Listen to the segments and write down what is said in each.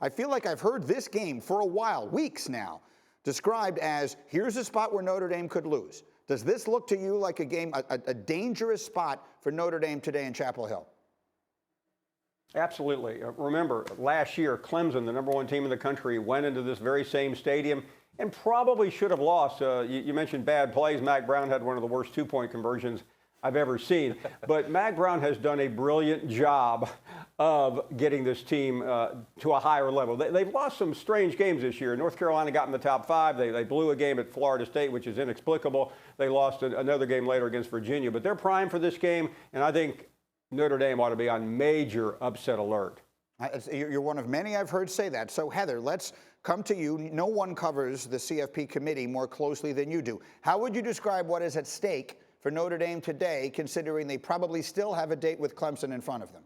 I feel like I've heard this game for a while, weeks now, described as here's a spot where Notre Dame could lose. Does this look to you like a game, a dangerous spot for Notre Dame today in Chapel Hill? Absolutely. Remember, last year, Clemson, the #1 team in the country, went into this very same stadium and probably should have lost. You mentioned bad plays. Mack Brown had one of the worst two-point conversions I've ever seen. But Mack Brown has done a brilliant job of getting this team to a higher level. They've lost some strange games this year. North Carolina got in the top 5. They blew a game at Florida State, which is inexplicable. They lost another game later against Virginia. But they're primed for this game, and I think Notre Dame ought to be on major upset alert. You're one of many I've heard say that. So, Heather, let's come to you. No one covers the CFP committee more closely than you do. How would you describe what is at stake for Notre Dame today, considering they probably still have a date with Clemson in front of them?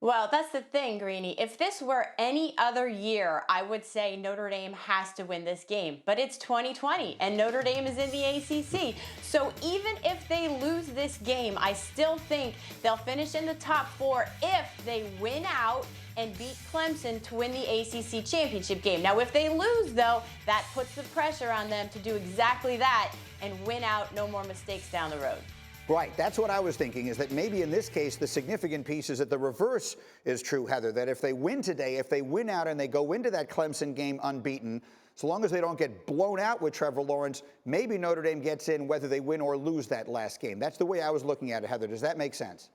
Well, that's the thing, Greeny. If this were any other year, I would say Notre Dame has to win this game. But it's 2020, and Notre Dame is in the ACC. So even if they lose this game, I still think they'll finish in the top 4 if they win out and beat Clemson to win the ACC championship game. Now, if they lose, though, that puts the pressure on them to do exactly that and win out, no more mistakes down the road. Right. That's what I was thinking, is that maybe in this case, the significant piece is that the reverse is true, Heather, that if they win today, if they win out and they go into that Clemson game unbeaten, so long as they don't get blown out with Trevor Lawrence, maybe Notre Dame gets in whether they win or lose that last game. That's the way I was looking at it, Heather. Does that make sense?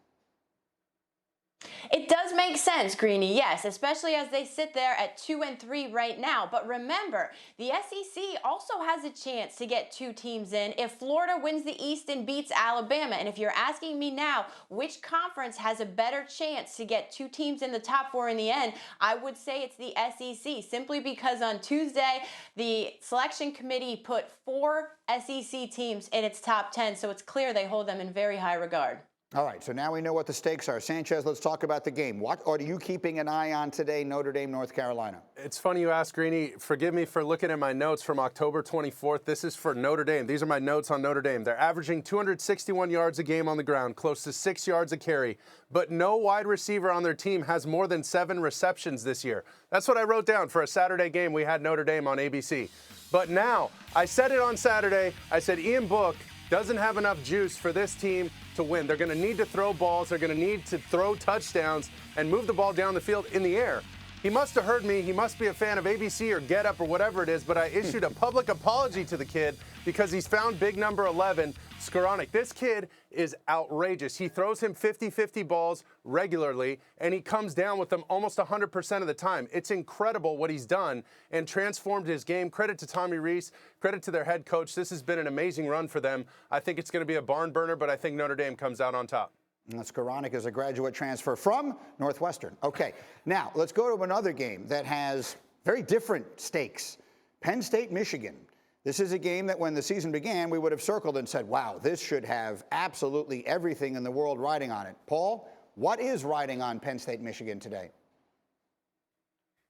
It does make sense, Greeny, yes, especially as they sit there at 2-3 right now. But remember, the SEC also has a chance to get 2 teams in if Florida wins the East and beats Alabama. And if you're asking me now which conference has a better chance to get 2 teams in the top 4 in the end, I would say it's the SEC, simply because on Tuesday, the selection committee put 4 SEC teams in its top 10, so it's clear they hold them in very high regard. All right, so now we know what the stakes are. Sanchez, let's talk about the game. What are you keeping an eye on today, Notre Dame, North Carolina? It's funny you ask, Greeny. Forgive me for looking at my notes from October 24th. This is for Notre Dame. These are my notes on Notre Dame. They're averaging 261 yards a game on the ground, close to 6 yards a carry. But no wide receiver on their team has more than 7 receptions this year. That's what I wrote down for a Saturday game we had Notre Dame on ABC. But now, I said it on Saturday. I said Ian Book doesn't have enough juice for this team to win. They're going to need to throw balls. They're going to need to throw touchdowns and move the ball down the field in the air. He must have heard me. He must be a fan of ABC or Get Up or whatever it is, but I issued a public apology to the kid because he's found big number 11, Skoranek. This kid is outrageous. He throws him 50-50 balls regularly, and he comes down with them almost 100% of the time. It's incredible what he's done and transformed his game. Credit to Tommy Rees. Credit to their head coach. This has been an amazing run for them. I think it's going to be a barn burner, but I think Notre Dame comes out on top. Skoranek is a graduate transfer from Northwestern. Okay, now let's go to another game that has very different stakes. Penn State, Michigan. This is a game that when the season began, we would have circled and said, wow, this should have absolutely everything in the world riding on it. Paul, what is riding on Penn State, Michigan today?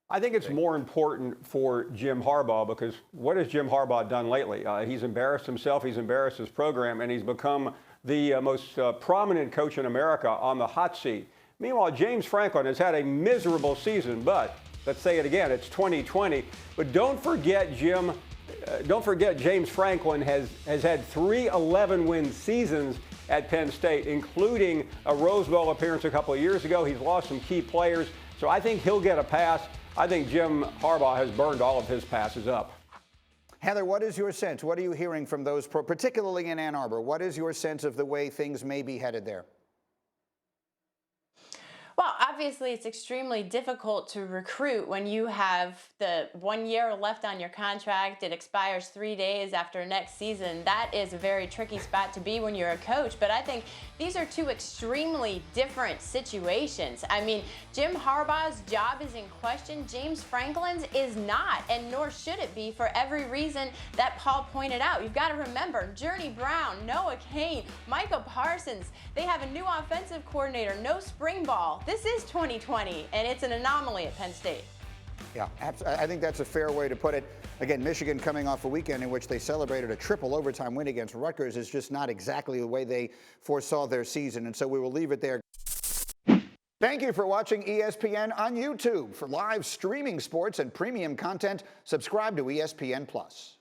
I think it's more important for Jim Harbaugh, because what has Jim Harbaugh done lately? He's embarrassed himself, he's embarrassed his program, and he's become the most prominent coach in America on the hot seat. Meanwhile, James Franklin has had a miserable season, but let's say it again, it's 2020. But don't forget James Franklin has had 3 11-win seasons at Penn State, including a Rose Bowl appearance a couple of years ago. He's lost some key players, so I think he'll get a pass. I think Jim Harbaugh has burned all of his passes up. Heather, what is your sense? What are you hearing from those, particularly in Ann Arbor? What is your sense of the way things may be headed there? Well, obviously, it's extremely difficult to recruit when you have the 1 year left on your contract. It expires 3 days after next season. That is a very tricky spot to be when you're a coach. But I think these are 2 extremely different situations. I mean, Jim Harbaugh's job is in question. James Franklin's is not, and nor should it be, for every reason that Paul pointed out. You've got to remember, Journey Brown, Noah Cain, Micah Parsons. They have a new offensive coordinator, no spring ball. This is 2020, and it's an anomaly at Penn State. Yeah, I think that's a fair way to put it. Again, Michigan coming off a weekend in which they celebrated a triple overtime win against Rutgers is just not exactly the way they foresaw their season, and so we will leave it there. Thank you for watching ESPN on YouTube. For live streaming sports and premium content, subscribe to ESPN+.